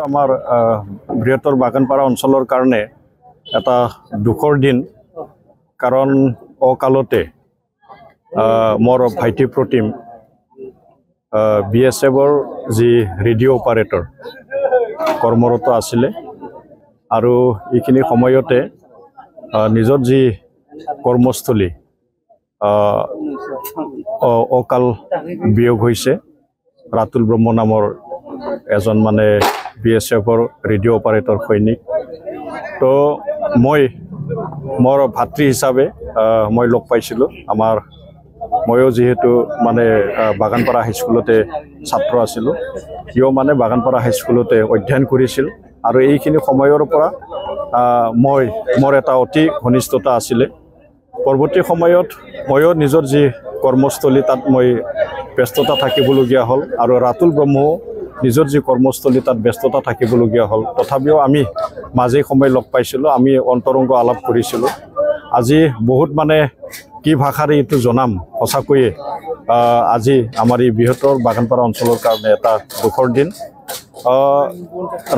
আমাৰ বৃহত্তৰ বাগানপাৰা অঞ্চলৰ কাৰণে এটা দুখৰ দিন কাৰণ অকালতে মোৰ ভাইটি প্ৰতিম BSFৰ যি ৰেডিঅ' অপাৰেটৰ কৰ্মৰত আছিলে আৰু এইখিনি সময়তে নিজৰ যি কৰ্মস্থলী অকাল বিয়োগ হৈছে ৰাতুল ব্ৰহ্ম নামৰ এজন মানে BSFৰ ৰেডিঅ' অপাৰেটৰ সৈনিক তো মই মোৰ ভাতৃ হিচাপে মই লগ পাইছিলোঁ ময়ো যিহেতু মানে বাগানপাৰা হাইস্কুলতে ছাত্ৰ আছিলোঁ কিয় মানে বাগানপাৰা হাইস্কুলতে অধ্যয়ন কৰিছিল আৰু এইখিনি সময়ৰ পৰা মোৰ এটা অতি ঘনিষ্ঠতা আছিলে পৰৱৰ্তী সময়ত ময়ো নিজৰ যি কৰ্মস্থলী তাত মই ব্যস্ততা থাকিবলগীয়া হ'ল আৰু ৰাতুল ব্ৰহ্মও নিজৰ যি কৰ্মস্থলী তাত ব্যস্ততা থাকিবলগীয়া হ'ল তথাপিও আমি মাজে সময় লগ পাইছিলোঁ আমি অন্তৰংগ আলাপ কৰিছিলোঁ আজি বহুত মানে কি ভাষাৰে এইটো জনাম সঁচাকৈয়ে আজি আমাৰ এই বৃহত্তৰ বাগানপাৰা অঞ্চলৰ কাৰণে এটা দুখৰ দিন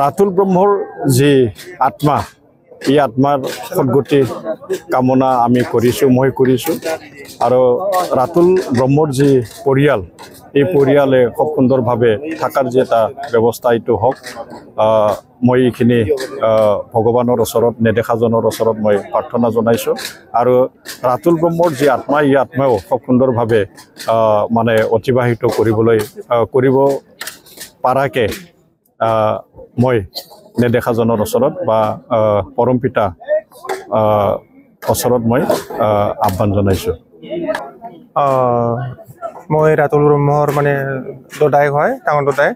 ৰাতুল ব্ৰহ্মৰ যি আত্মা এই আত্মাৰ সদ্গতি কামনা আমি কৰিছোঁ মই কৰিছোঁ আৰু ৰাতুল ব্ৰহ্মৰ যি পৰিয়াল এই পৰিয়ালে খুব সুন্দৰভাৱে থকাৰ যি এটা ব্যৱস্থা এইটো হওক মই এইখিনি ভগৱানৰ ওচৰত নেদেখাজনৰ ওচৰত মই প্ৰাৰ্থনা জনাইছোঁ আৰু ৰাতুল ব্ৰহ্মৰ যি আত্মা এই আত্মাও খুব সুন্দৰভাৱে মানে অতিবাহিত কৰিব পাৰাকে মই নেদেখাজনৰ ওচৰত বা পৰম পিতা ওচৰত মই আহ্বান জনাইছোঁ মই ৰাতুল ব্ৰহ্মৰ মানে দদাই হয় ডাঙৰ দদাই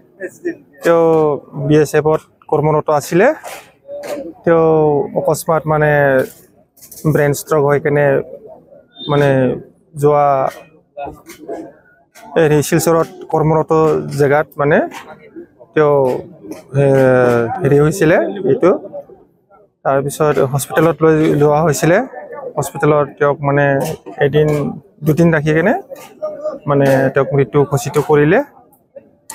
তেওঁ BSFত কৰ্মৰত আছিলে তেওঁ অকস্মাত মানে ব্ৰেইন ষ্ট্ৰক হৈ কেনে মানে যোৱা শিলচৰত কৰ্মৰত জেগাত মানে তেওঁ হেৰি হৈছিলে এইটো তাৰপিছত হস্পিটেলত লৈ যোৱা হৈছিলে হস্পিটেলত তেওঁক মানে দুদিন ৰাখি কেনে মানে তেওঁক মৃত্যু ঘোষিত কৰিলে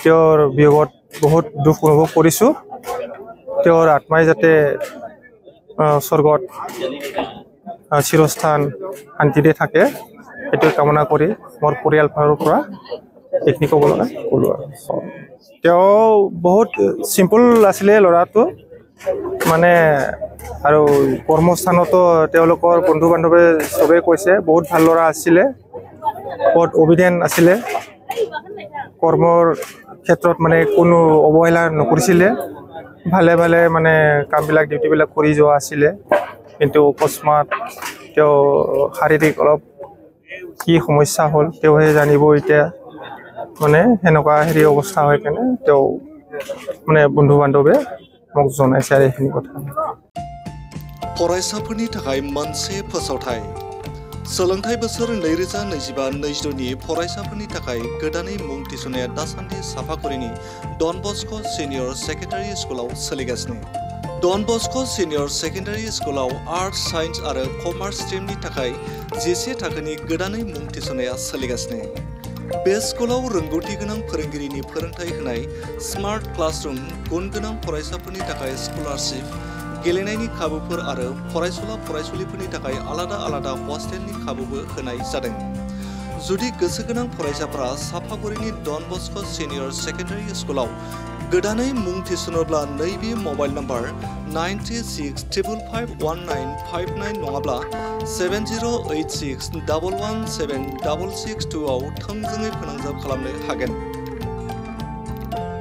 তেওঁৰ বিয়োগত বহুত দুখ অনুভৱ কৰিছোঁ তেওঁৰ আত্মাই যাতে স্বৰ্গত চিৰস্থান শান্তিৰে থাকে সেইটো কামনা কৰি মোৰ পৰিয়াল ফালৰ পৰা এইখিনি ক'ব লগা ক'লোঁ আৰু তেওঁ বহুত চিম্পল আছিলে ল'ৰাটো মানে আৰু কৰ্মস্থানতো তেওঁলোকৰ বন্ধু বান্ধৱে চবেই কৈছে বহুত ভাল ল'ৰা আছিলে বহুত অবিধেন আছিলে কৰ্মৰ ক্ষেত্ৰত মানে কোনো অৱহেলা নকৰিছিলে ভালে ভালে মানে কামবিলাক ডিউটিবিলাক কৰি যোৱা আছিলে কিন্তু অকস্মাত তেওঁ শাৰীৰিক অলপ কি সমস্যা হ'ল তেওঁহে জানিব এতিয়া মানে সেনেকুৱা হেৰি অৱস্থা হৈ কেনে তেওঁ মানে বন্ধু বান্ধৱে মোক জনাইছে আৰু এইখিনি কথা फरायसाफोरनि थाखाय मोनसे फोसावथाय सोलोंथाइ बोसोर 2025-26नि फरायसाफोरनि थाखाय गोदानै मुं थिसननाया दासान्दि साफागुरिनि डन बस्क' सिनियर सेकेन्डारि स्कुलाव सोलिगासिनो डन बस्क' सिनियर सेकेन्डारि स्कुलाव आर्ट्स साइन्स आरो कमार्स स्ट्रिमनि थाखाय 10 थाखोनि गोदानै मुं थिसननाया सोलिगासिनो बे स्कुलाव रोंगौथि गोनां फोरोंगिरिनि फोरोंथाय होनाय स्मार्ट क्लासरुम गुन गोनां फरायसाफोरनि थाखाय स्कलारशिप गेलेनायनि खाबुफोर आरो फरायसुला फरायसुलिफोरनि थाखाय आलादा आलादा हस्टेलनि खाबुबो होनाय जादों जुदि गोसो गोनां फरायसाफोरा साफागुरिनि डन बस्क' सिनियर सेकेन्डारि स्कुलाव गोदानै मुं थिसनोब्ला नैबे मबाइल नम्बर 9655519559 नङाब्ला 7086117662 आव थोंजोङै फोनांजाब खालामनो हागोन